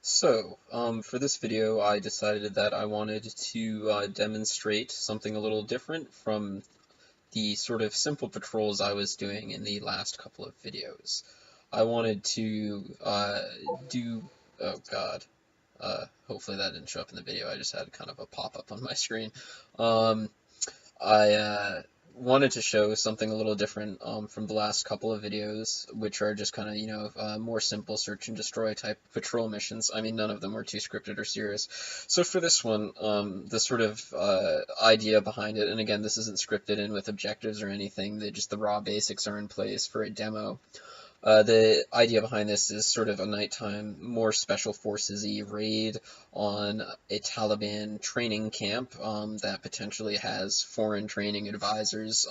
For this video, I decided that I wanted to demonstrate something a little different from the sort of simple patrols I was doing in the last couple of videos. I wanted to do, oh god, hopefully that didn't show up in the video, I just had kind of a pop-up on my screen. Um, I wanted to show something a little different from the last couple of videos, which are just kind of, more simple search and destroy type patrol missions. I mean, none of them were too scripted or serious. So for this one, the sort of idea behind it, and again, this isn't scripted in with objectives or anything, just the raw basics are in place for a demo. The idea behind this is sort of a nighttime, more special forces-y raid on a Taliban training camp that potentially has foreign training advisors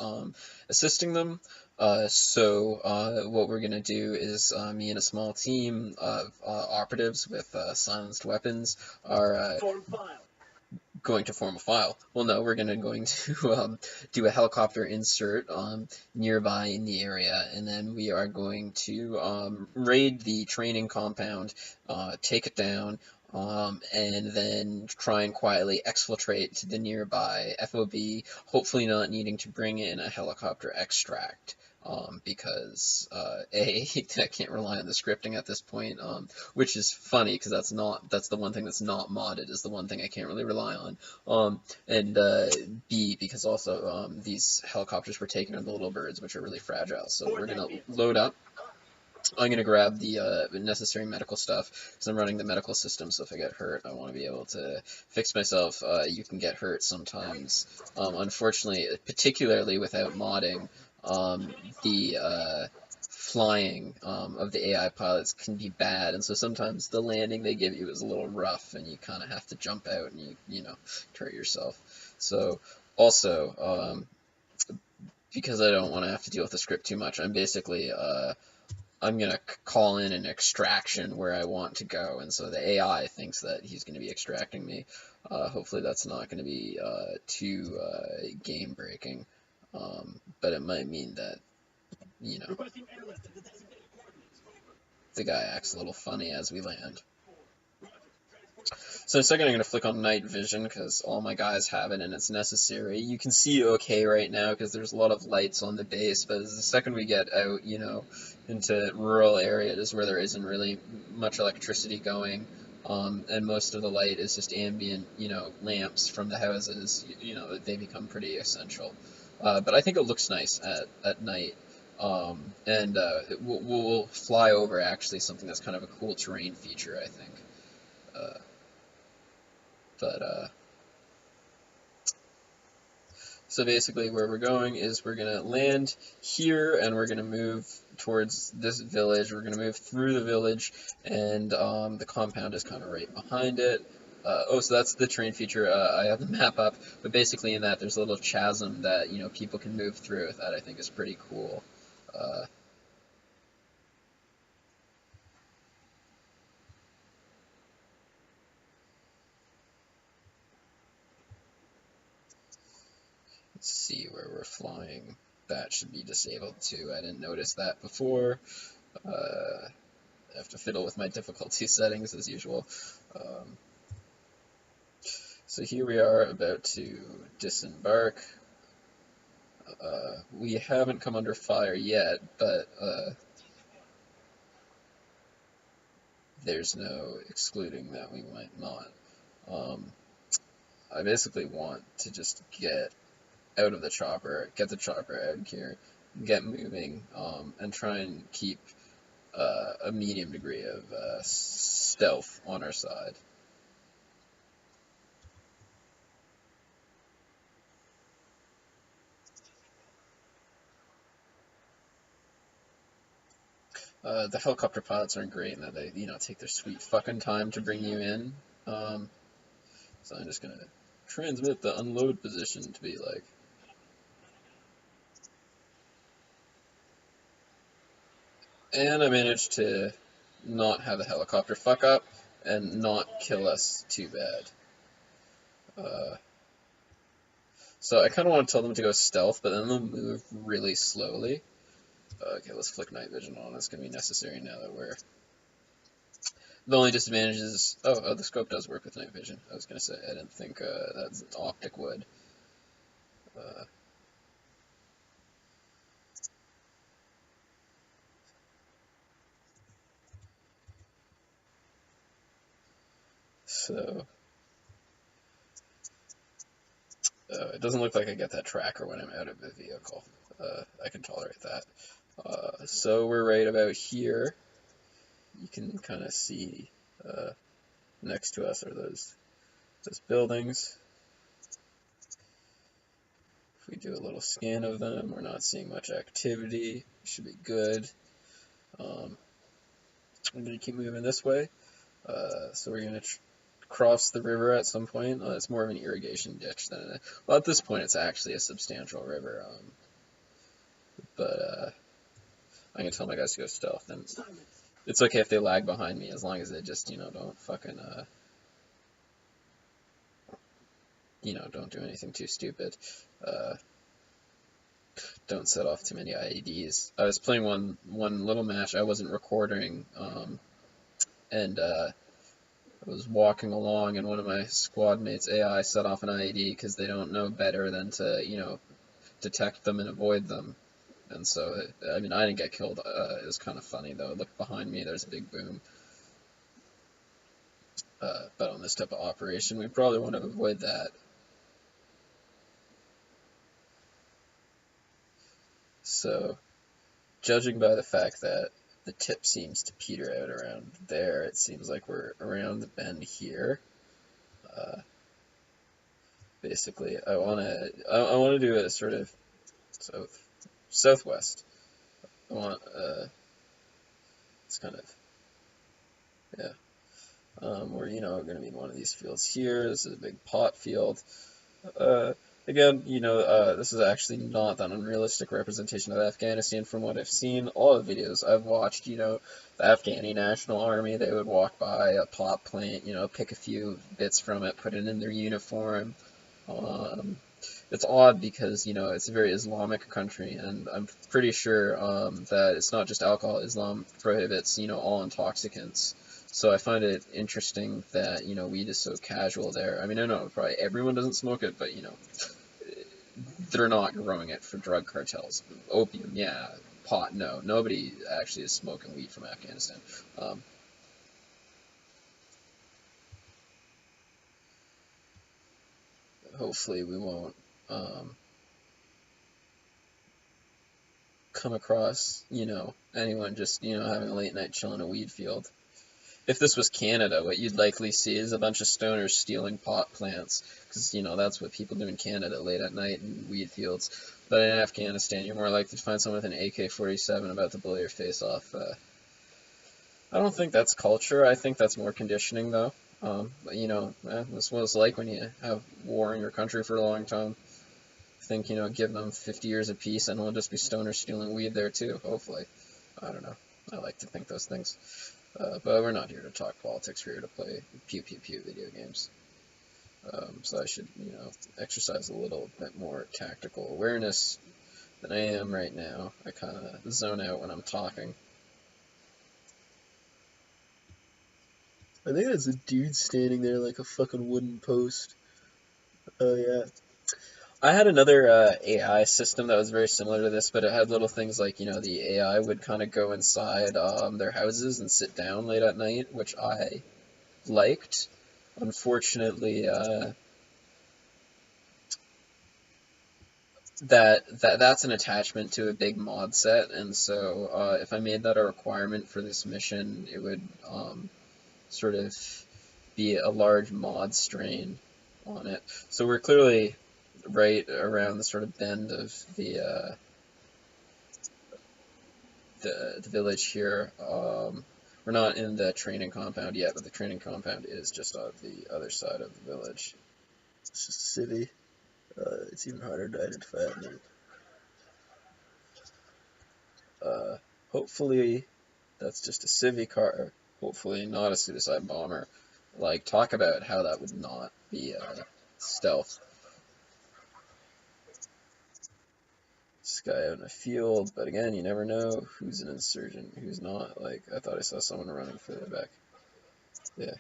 assisting them. What we're going to do is me and a small team of operatives with silenced weapons are going to form a file. Well, no, we're going to do a helicopter insert nearby in the area, and then we are going to raid the training compound, take it down, and then try and quietly exfiltrate to the nearby FOB, hopefully not needing to bring in a helicopter extract. Because I can't rely on the scripting at this point, which is funny because that's the one thing that's not modded, is the one thing I can't really rely on. And B, because also these helicopters we're taking are the little birds, which are really fragile. So we're gonna load up. I'm gonna grab the necessary medical stuff because I'm running the medical system. So if I get hurt, I want to be able to fix myself. You can get hurt sometimes. Unfortunately, particularly without modding, the flying of the AI pilots can be bad, and so sometimes the landing they give you is a little rough, and you kind of have to jump out and you hurt yourself. So also, because I don't want to have to deal with the script too much, I'm gonna call in an extraction where I want to go, and so the AI thinks that he's gonna be extracting me. Hopefully that's not gonna be too game breaking, but it might mean that the guy acts a little funny as we land. So in a second I'm going to flick on night vision because all my guys have it and it's necessary. You can see okay right now because there's a lot of lights on the base, but the second we get out, into rural areas where there isn't really much electricity going, and most of the light is just ambient, lamps from the houses, they become pretty essential. But I think it looks nice at night. And we'll fly over actually something that's kind of a cool terrain feature, I think. Uh, but So basically where we're going is we're going to land here and we're going to move towards this village. We're going to move through the village, and the compound is kind of right behind it. So that's the terrain feature. I have the map up, but basically in that there's a little chasm that, people can move through. That I think is pretty cool. Let's see where we're flying. That should be disabled too. I didn't notice that before. I have to fiddle with my difficulty settings as usual. So here we are about to disembark. We haven't come under fire yet, but there's no excluding that we might not. I basically want to just get out of the chopper, get the chopper out here, get moving, and try and keep a medium degree of stealth on our side. The helicopter pilots aren't great in that they, take their sweet fucking time to bring you in. So I'm just gonna transmit the unload position to be like. And I managed to not have a helicopter fuck up and not kill us too bad. So I kind of want to tell them to go stealth, but then they'll move really slowly. Okay, let's flick night vision on. It's going to be necessary now that we're The only disadvantage is, the scope does work with night vision. I was gonna say, I didn't think that optic would. Uh, so, it doesn't look like I get that tracker when I'm out of the vehicle. I can tolerate that. So we're right about here. You can kind of see next to us are those buildings. If we do a little scan of them, we're not seeing much activity. Should be good. I'm going to keep moving this way. So we're going to cross the river at some point. It's more of an irrigation ditch than well, at this point it's actually a substantial river. But I'm going to tell my guys to go stealth. And it's okay if they lag behind me as long as they just, don't fucking, don't do anything too stupid. Don't set off too many IEDs. I was playing one little match. I wasn't recording, and I was walking along, and one of my squad mates' AI set off an IED because they don't know better than to, detect them and avoid them. And so, I mean, I didn't get killed. It was kind of funny though. Look behind me. There's a big boom. But on this type of operation, we probably want to avoid that. So, judging by the fact that the tip seems to peter out around there, it seems like we're around the bend here. Basically, I wanna do a sort of southwest. I want it's kind of, yeah. We're going to be in one of these fields here. This is a big pot field. Again, this is actually not that unrealistic representation of Afghanistan from what I've seen. All the videos I've watched, the Afghani National Army, they would walk by a pot plant, pick a few bits from it, put it in their uniform. It's odd because, it's a very Islamic country, and I'm pretty sure that it's not just alcohol. Islam prohibits, all intoxicants. So I find it interesting that, weed is so casual there. I mean, I know probably everyone doesn't smoke it, but, they're not growing it for drug cartels. Opium, yeah. Pot, no. Nobody actually is smoking weed from Afghanistan. Hopefully we won't come across, anyone just, having a late night chill in a weed field. If this was Canada, what you'd likely see is a bunch of stoners stealing pot plants, because, that's what people do in Canada late at night in weed fields. But in Afghanistan, you're more likely to find someone with an AK-47 about to blow your face off. I don't think that's culture. I think that's more conditioning, though. But, that's what it's like when you have war in your country for a long time. I think, give them 50 years of peace and we'll just be stoners stealing weed there, too, hopefully. I don't know. I like to think those things. But we're not here to talk politics, we're here to play pew pew pew video games. So I should, exercise a little bit more tactical awareness than I am right now. I kind of zone out when I'm talking. I think there's a dude standing there like a fucking wooden post. Oh yeah. I had another AI system that was very similar to this, but it had little things like, the AI would kind of go inside their houses and sit down late at night, which I liked. Unfortunately, that's an attachment to a big mod set, and so if I made that a requirement for this mission, it would sort of be a large mod strain on it. So we're clearly right around the sort of bend of the village here. We're not in the training compound yet, but the training compound is just on the other side of the village. It's just a city. It's even harder to identify at night. Hopefully that's just a civvy car. Hopefully not a suicide bomber. Like, talk about how that would not be stealth. This guy out in a field, but again, you never know who's an insurgent, who's not. Like, I thought I saw someone running further back. Yeah.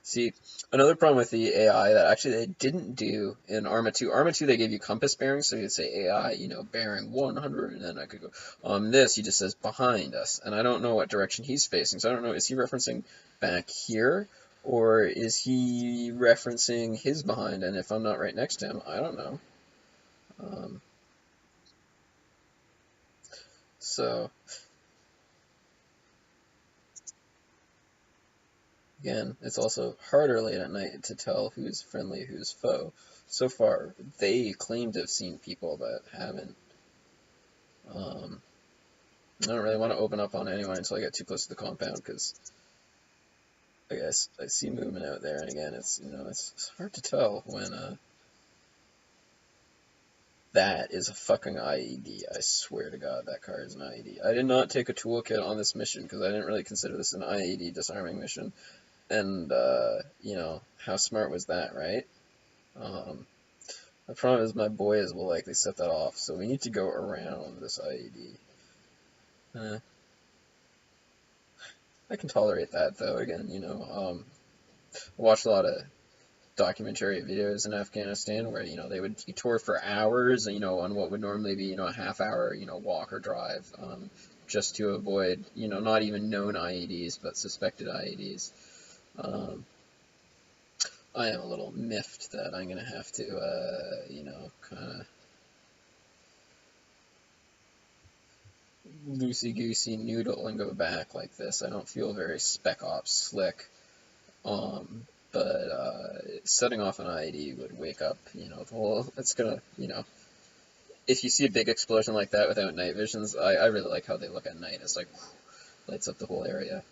See, another problem with the AI that actually they didn't do in Arma 2. Arma 2, they gave you compass bearings, so you'd say AI, bearing 100, and then I could go. This, he just says behind us, and I don't know what direction he's facing, so I don't know, is he referencing back here, or is he referencing his behind, and if I'm not right next to him, I don't know. Um, so, again, it's also harder late at night to tell who's friendly, who's foe. So far, they claim to have seen people that haven't. Um, I don't really want to open up on anyone until I get too close to the compound, because I guess I see movement out there, and again, it's hard to tell when that is a fucking IED. I swear to God, that car is an IED. I did not take a toolkit on this mission because I didn't really consider this an IED disarming mission, and how smart was that, right? Um, the problem is my boys will likely set that off, so we need to go around this IED. I can tolerate that though. Again, I watched a lot of documentary videos in Afghanistan where they would detour for hours, on what would normally be a half hour walk or drive, just to avoid not even known IEDs but suspected IEDs. Um, I am a little miffed that I'm gonna have to kind of loosey goosey noodle and go back like this. I don't feel very spec ops slick. But setting off an IED would wake up, the whole, it's gonna, if you see a big explosion like that without night visions, I really like how they look at night. It's like, lights up the whole area.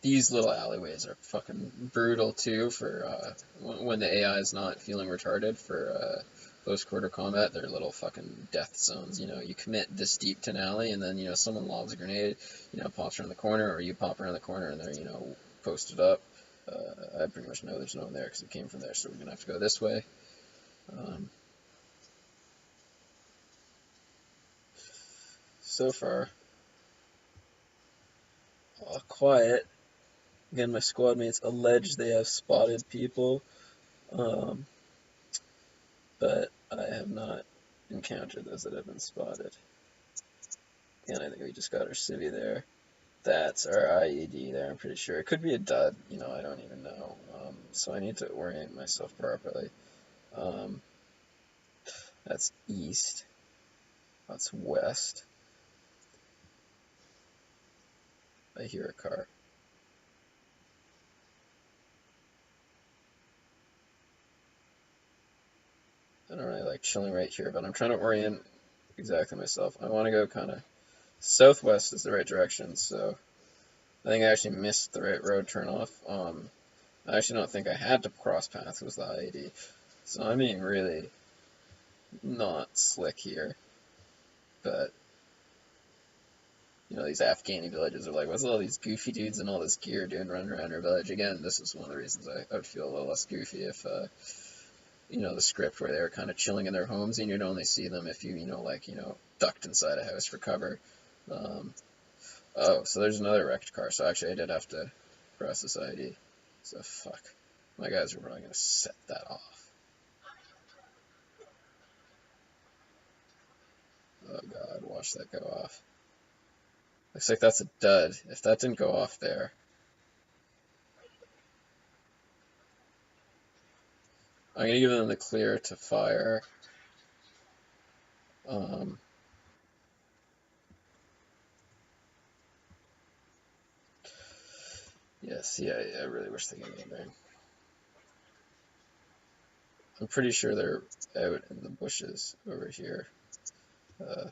These little alleyways are fucking brutal too for when the AI is not feeling retarded for close quarter combat. They're little fucking death zones. You commit this deep to an alley, and then someone lobs a grenade, pops around the corner, or you pop around the corner, and they're posted up. I pretty much know there's no one there because it came from there, so we're gonna have to go this way. Um, so far, quiet. Again, my squad mates allege they have spotted people, um, but I have not encountered those that have been spotted. Again, I think we just got our civvy there. That's our IED there, I'm pretty sure. It could be a dud, I don't even know. So I need to orient myself properly. Um, that's east. That's west. I hear a car. I don't really like chilling right here, but I'm trying to orient exactly myself. I want to go kind of southwest is the right direction, so I think I actually missed the right road turn off. I actually don't think I had to cross paths with the IED, so I'm being really not slick here. But these Afghani villages are like, what's all these goofy dudes and all this gear doing running around our village? Again, this is one of the reasons I would feel a little less goofy if the script where they're kind of chilling in their homes and you'd only see them if you, ducked inside a house for cover. Oh, so there's another wrecked car, so actually I did have to cross this ID. So fuck. My guys are probably gonna set that off. Oh god, watch that go off. Looks like that's a dud. If that didn't go off there. I'm gonna give them the clear to fire. Um, yes, yeah, I really wish they could get there. I'm pretty sure they're out in the bushes over here. Uh,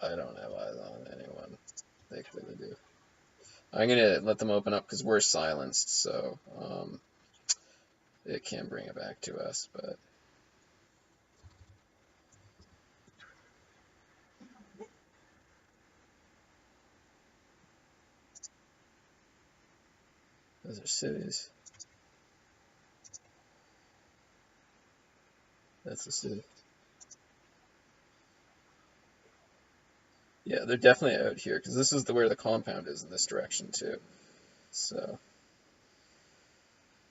I don't have eyes on anyone. They clearly do. I'm gonna let them open up because we're silenced, so it can bring it back to us, but those are cities. That's a city. Yeah, they're definitely out here, because this is where the compound is in this direction, too. So,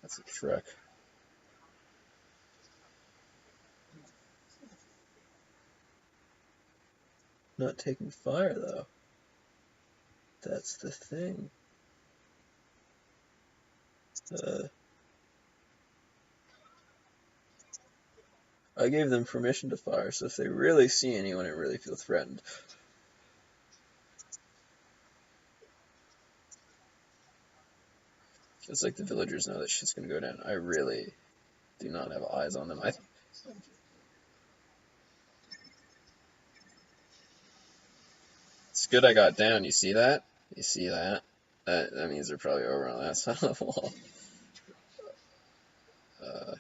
that's a trek. Not taking fire, though. That's the thing. I gave them permission to fire, so if they really see anyone and really feel threatened. It's like the villagers know that shit's gonna go down. I really do not have eyes on them. It's good I got down. You see that? You see that? That means they're probably over on that side of the wall. Uh,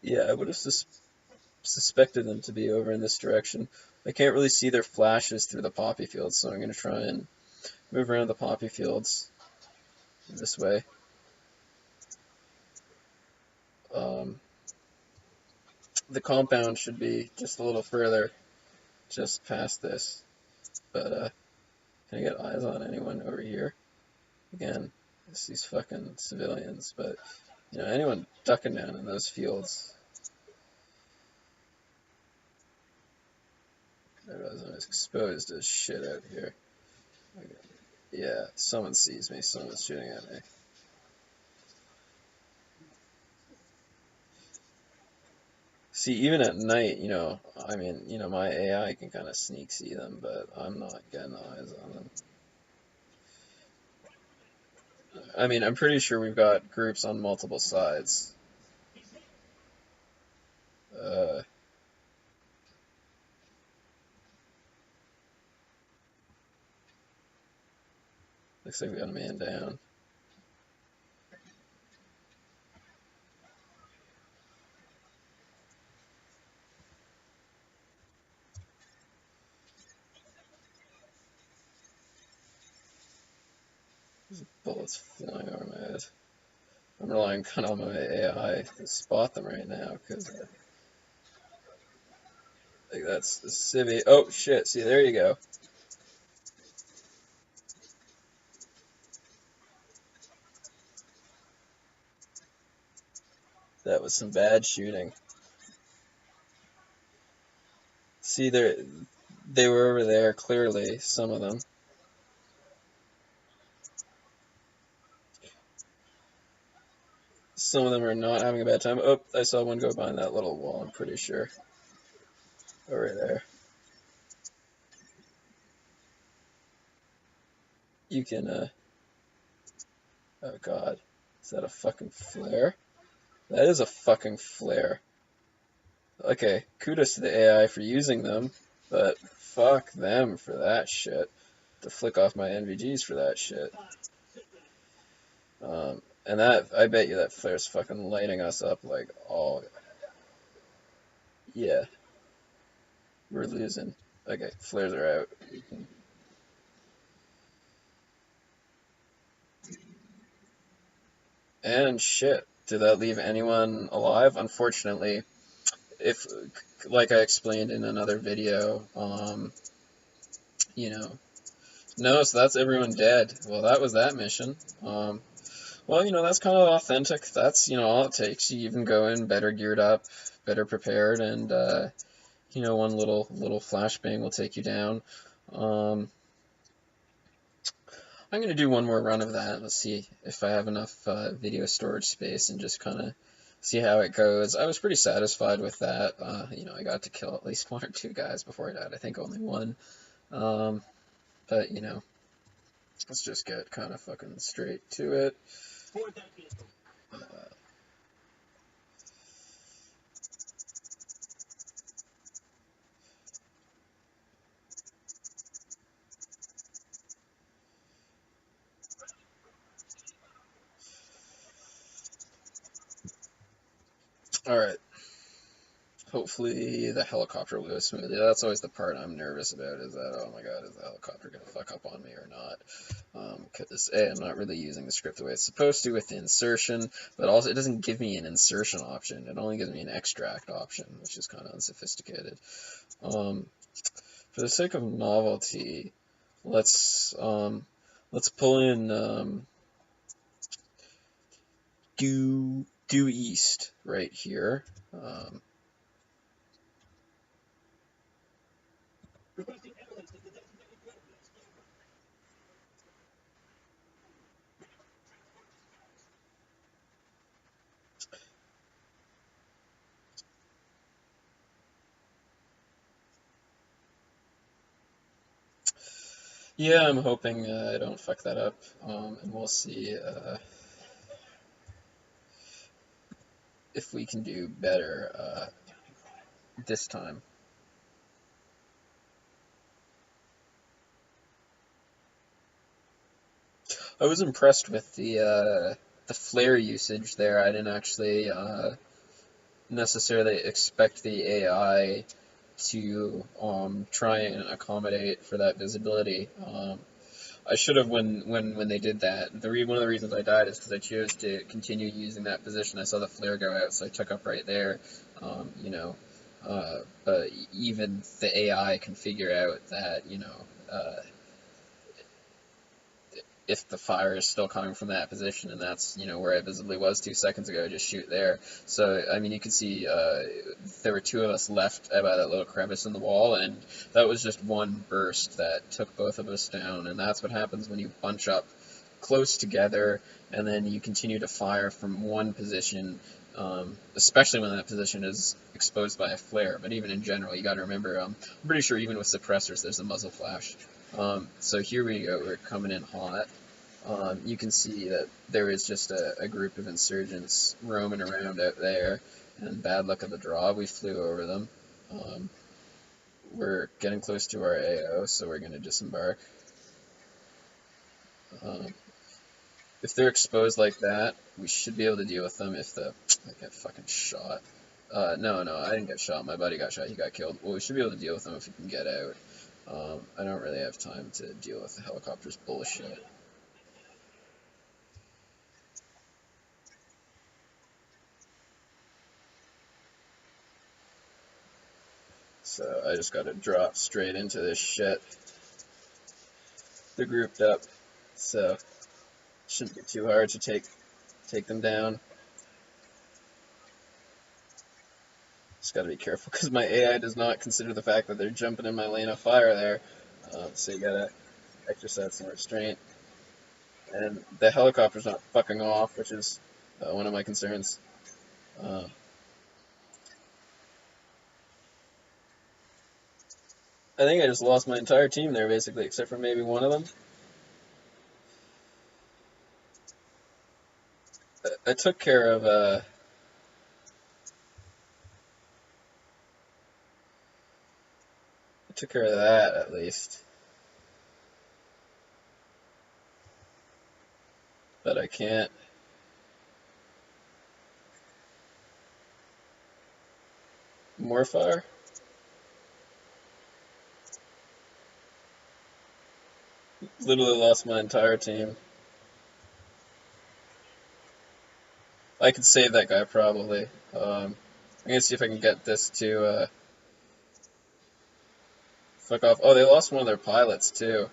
yeah, I would have suspected them to be over in this direction. I can't really see their flashes through the poppy fields, so I'm going to try and move around the poppy fields this way. Um, the compound should be just a little further, just past this. But can I get eyes on anyone over here? Again, it's these fucking civilians, but you know, anyone ducking down in those fields. I wasn't exposed as shit out here. Okay. Yeah, someone sees me, someone's shooting at me. See, even at night, you know, I mean, you know, my AI can kind of sneak see them, but I'm not getting eyes on them. I mean, I'm pretty sure we've got groups on multiple sides. Uh, looks like we got a man down. There's bullets flying over my head. I'm relying kind of on my AI to spot them right now, because like that's the civvy. Oh shit! See, there you go. That was some bad shooting. See, they were over there clearly. Some of them. Some of them are not having a bad time. Oh, I saw one go behind that little wall. I'm pretty sure. Over there. You can. Oh god, is that a fucking flare? That is a fucking flare. Okay, kudos to the AI for using them, but fuck them for that shit. To flick off my NVGs for that shit. And that, I bet you that flare's fucking lighting us up like all. Yeah, we're losing. Okay, flares are out. And shit, did that leave anyone alive? Unfortunately, if, like I explained in another video, you know, no, so that's everyone dead. Well, that was that mission. Well, you know, that's kind of authentic. That's, you know, all it takes. You even go in better geared up, better prepared, and, you know, one little flashbang will take you down. I'm going to do one more run of that. Let's see if I have enough video storage space and just kind of see how it goes. I was pretty satisfied with that. You know, I got to kill at least one or two guys before I died. I think only one. But, you know, let's just get kind of fucking straight to it. Alright. hopefully the helicopter will go smoothly. That's always the part I'm nervous about, is that, oh my god, is the helicopter going to fuck up on me or not? Because I'm not really using the script the way it's supposed to with the insertion, but also it doesn't give me an insertion option. It only gives me an extract option, which is kind of unsophisticated. For the sake of novelty, let's pull in due east right here. Yeah, I'm hoping I don't fuck that up, and we'll see if we can do better this time. I was impressed with the flare usage there. I didn't actually necessarily expect the AI to try and accommodate for that visibility. I should have, when they did that. One of the reasons I died is because I chose to continue using that position. I saw the flare go out, so I took up right there. You know, but even the AI can figure out that, if the fire is still coming from that position, and that's, where I visibly was 2 seconds ago, just shoot there. So, I mean, you can see there were two of us left by that little crevice in the wall, and that was just one burst that took both of us down, and that's what happens when you bunch up close together, and then you continue to fire from one position, especially when that position is exposed by a flare. But even in general, you got to remember, I'm pretty sure even with suppressors, there's a muzzle flash. So here we go, we're coming in hot. You can see that there is just a group of insurgents roaming around out there, and bad luck of the draw, we flew over them. We're getting close to our AO, so we're going to disembark. If they're exposed like that, we should be able to deal with them if I get fucking shot. No, I didn't get shot. My buddy got shot. He got killed. Well, we should be able to deal with them if we can get out. I don't really have time to deal with the helicopter's bullshit. So I just gotta drop straight into this shit. They're grouped up, so shouldn't be too hard to take them down. Just gotta be careful because my AI does not consider the fact that they're jumping in my lane of fire there. So you gotta exercise some restraint. And the helicopter's not fucking off, which is one of my concerns. Uh, I think I just lost my entire team there, basically, except for maybe one of them. I took care of that at least, but I can't. More fire? Literally lost my entire team. I could save that guy probably. I'm gonna see if I can get this to fuck off. Oh, they lost one of their pilots too.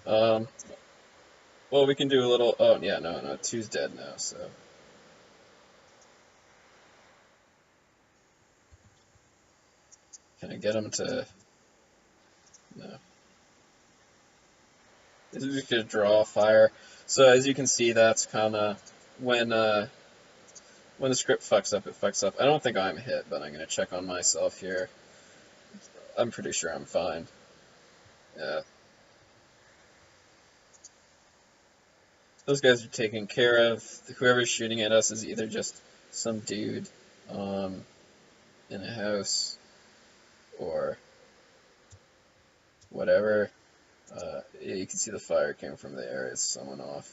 Um, well, we can do a little. Oh yeah, no, two's dead now. So can I get him to? No. This is just gonna draw fire. So as you can see, that's kind of when the script fucks up, it fucks up. I don't think I'm hit, but I'm gonna check on myself here. I'm pretty sure I'm fine. Yeah. Those guys are taken care of. Whoever's shooting at us is either just some dude in a house or whatever. Yeah, you can see the fire came from there. It's someone off.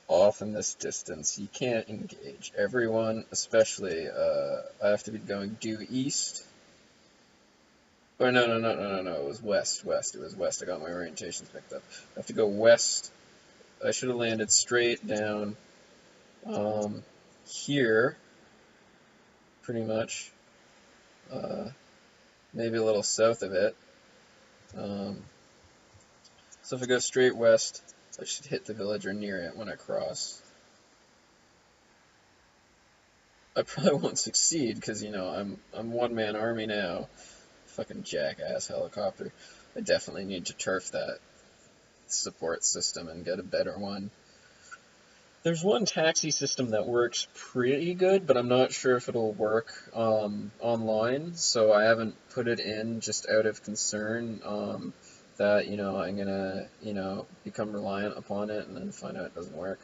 off in this distance. You can't engage everyone, especially, I have to be going due east. Or no, it was west, it was west, I got my orientations picked up. I have to go west. I should have landed straight down, here, pretty much, maybe a little south of it. So if I go straight west, I should hit the village or near it when I cross. I probably won't succeed because, you know, I'm one-man army now. Fucking jackass helicopter. I definitely need to turf that support system and get a better one. There's one taxi system that works pretty good, but I'm not sure if it'll work online, so I haven't put it in just out of concern that, you know, I'm gonna, you know, become reliant upon it and then find out it doesn't work.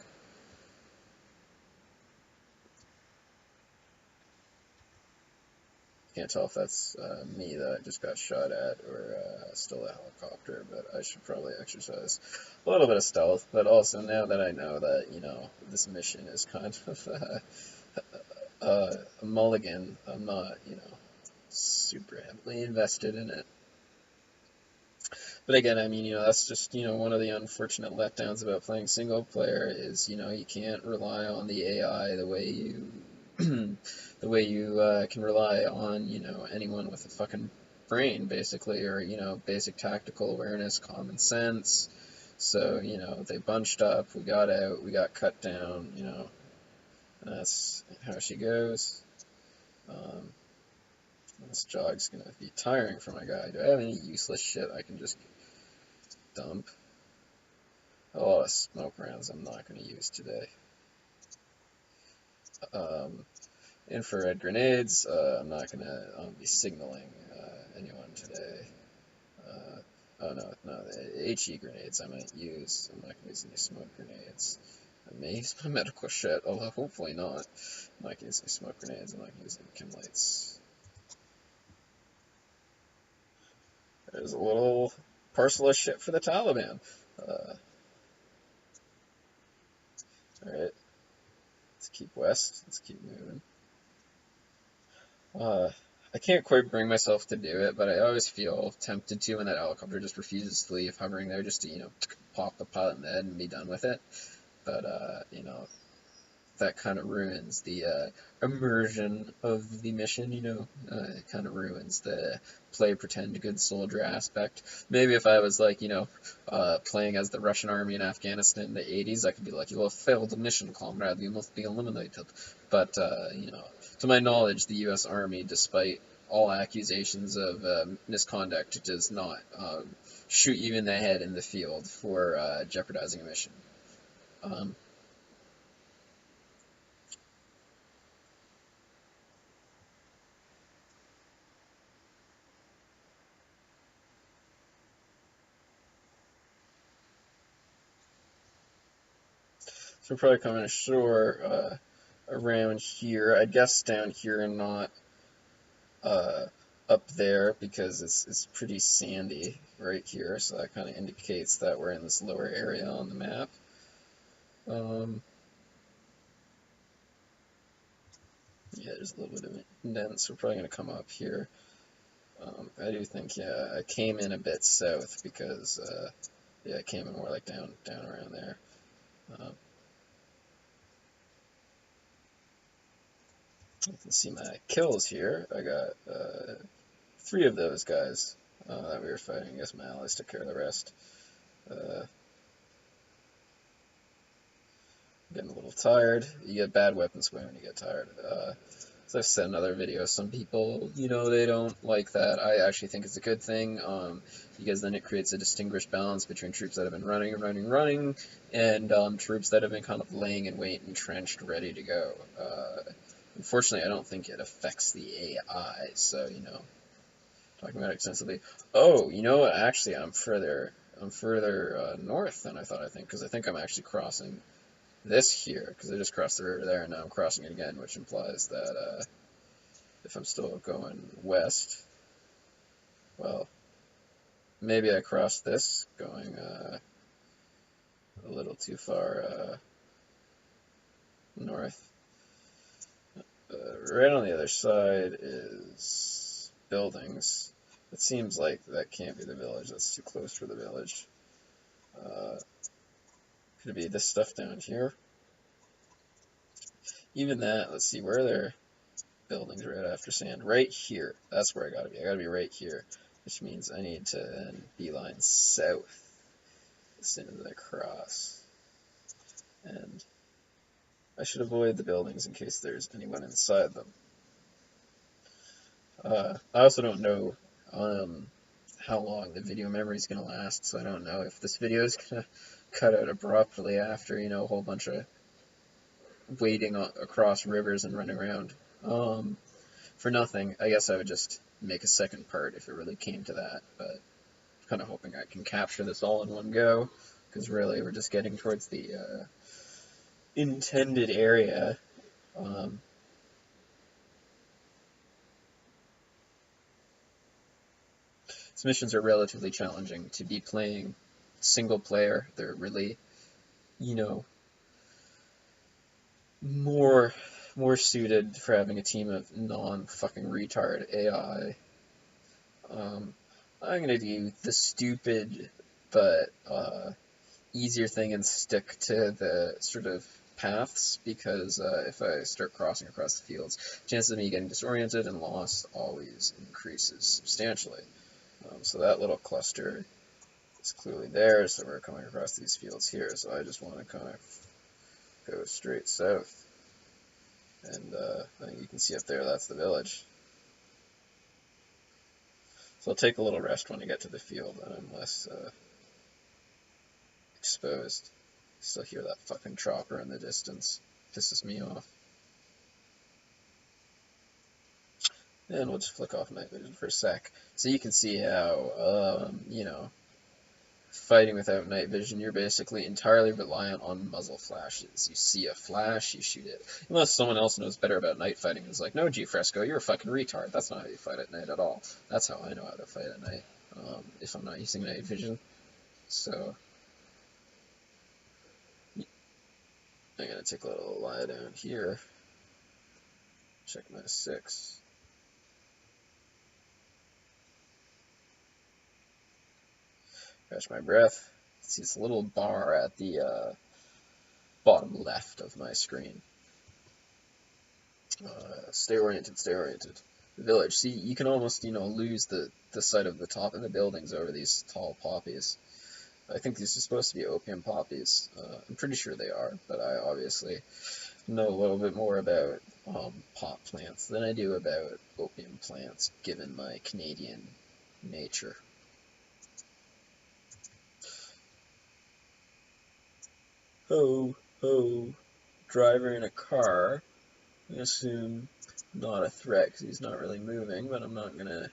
Can't tell if that's me that I just got shot at or still a helicopter, but I should probably exercise a little bit of stealth. But also now that I know that, you know, this mission is kind of a mulligan, I'm not, you know, super heavily invested in it. But again, I mean, you know, that's just, you know, one of the unfortunate letdowns about playing single player is, you know, you can't rely on the AI the way you the way you can rely on, you know, anyone with a fucking brain, basically, or, you know, basic tactical awareness, common sense. So, you know, they bunched up, we got out, we got cut down, you know, that's how she goes. Um, this jog's gonna be tiring for my guy. Do I have any useless shit I can just dump? A lot of smoke rounds I'm not gonna use today. Infrared grenades, I'm not gonna be signaling anyone today. Oh no, the HE grenades I might use. I'm not gonna use any smoke grenades. I may use my medical shit, although hopefully not. I'm not gonna use any smoke grenades, I'm not gonna use any chem lights. There's a little parcel of shit for the Taliban. Alright, let's keep west, let's keep moving. I can't quite bring myself to do it, but I always feel tempted to when that helicopter just refuses to leave, hovering there just to, you know, pop the pilot in the head and be done with it. But, you know, that kind of ruins the immersion of the mission, you know, it kind of ruins the play pretend good soldier aspect. Maybe if I was like, you know, playing as the Russian army in Afghanistan in the 80s, I could be like, you have failed the mission, comrade, you must be eliminated. But, you know, to my knowledge, the U.S. Army, despite all accusations of misconduct, does not shoot you in the head in the field for jeopardizing a mission. So we're probably coming ashore around here. I guess down here and not up there because it's pretty sandy right here. So that kind of indicates that we're in this lower area on the map. Yeah, there's a little bit of indents. We're probably going to come up here. I do think, yeah, I came in a bit south because, yeah, I came in more like down around there. You can see my kills here. I got 3 of those guys that we were fighting. I guess my allies took care of the rest. Getting a little tired. You get bad weapon swing when you get tired. As I've said in other videos, some people, you know, they don't like that. I actually think it's a good thing, because then it creates a distinguished balance between troops that have been running, and troops that have been kind of laying in wait, entrenched, ready to go. Unfortunately, I don't think it affects the AI, so, you know, talking about it extensively. Oh, you know what, actually, I'm further north than I thought, I think, because I think I'm actually crossing this here, because I just crossed the river there, and now I'm crossing it again, which implies that if I'm still going west, well, maybe I crossed this going a little too far north. Right on the other side is buildings. It seems like that can't be the village. That's too close for the village. Could it be this stuff down here? Even that, let's see, where are there buildings right after sand? Right here. That's where I gotta be. I gotta be right here, which means I need to beeline south as soon as I cross. And I should avoid the buildings in case there's anyone inside them. I also don't know how long the video memory is going to last, so I don't know if this video is going to cut out abruptly after, you know, a whole bunch of wading across rivers and running around. For nothing, I guess I would just make a second part if it really came to that, but I'm kind of hoping I can capture this all in one go, because really we're just getting towards the intended area. These missions are relatively challenging to be playing single player. They're really, you know, more suited for having a team of non-fucking retard AI. I'm gonna do the stupid but easier thing and stick to the sort of paths, because if I start crossing across the fields, chances of me getting disoriented and lost always increases substantially. So that little cluster is clearly there, so we're coming across these fields here, so I just want to kind of go straight south. And I think you can see up there, that's the village. So I'll take a little rest when I get to the field, and I'm less exposed. Still hear that fucking chopper in the distance. Pisses me off. And we'll just flick off night vision for a sec. So you can see how, you know, fighting without night vision, you're basically entirely reliant on muzzle flashes. You see a flash, you shoot it. Unless someone else knows better about night fighting and is like, no, G-Fresco, you're a fucking retard. That's not how you fight at night at all. That's how I know how to fight at night, if I'm not using night vision. So I'm going to take a little lie down here. Check my 6. Catch my breath. See this little bar at the bottom left of my screen. Stay oriented, stay oriented. The village. See, you can almost, you know, lose the sight of the top of the buildings over these tall poppies. I think these are supposed to be opium poppies. I'm pretty sure they are, but I obviously know a little bit more about pot plants than I do about opium plants, given my Canadian nature. Ho, ho, driver in a car. I assume not a threat because he's not really moving, but I'm not going to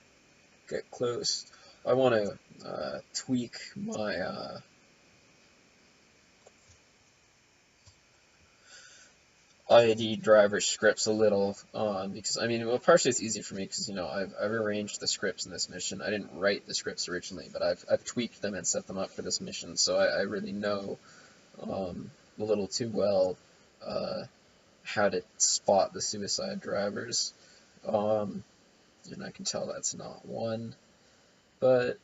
get close. I want to tweak my ID driver scripts a little, because, I mean, well, partially it's easy for me because, you know, I've arranged the scripts in this mission. I didn't write the scripts originally, but I've tweaked them and set them up for this mission, so I really know a little too well how to spot the suicide drivers, and I can tell that's not one, but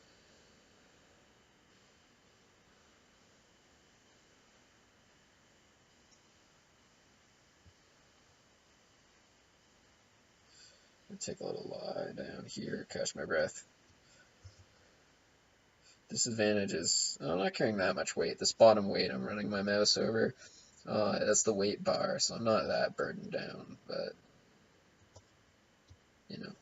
I'll take a little lie down here, catch my breath. Disadvantages, I'm not carrying that much weight. This bottom weight I'm running my mouse over, that's the weight bar, so I'm not that burdened down, but, you know.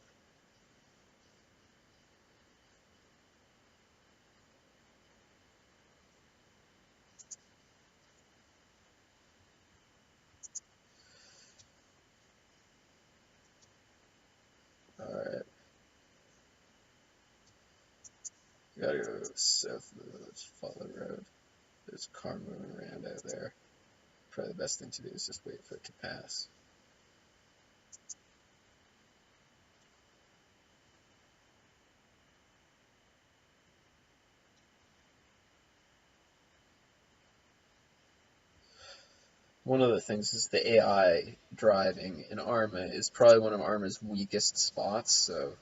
Alright. Gotta go south of the village, follow the road. There's a car moving around out there. Probably the best thing to do is just wait for it to pass. One of the things is the AI driving in Arma is probably one of Arma's weakest spots, so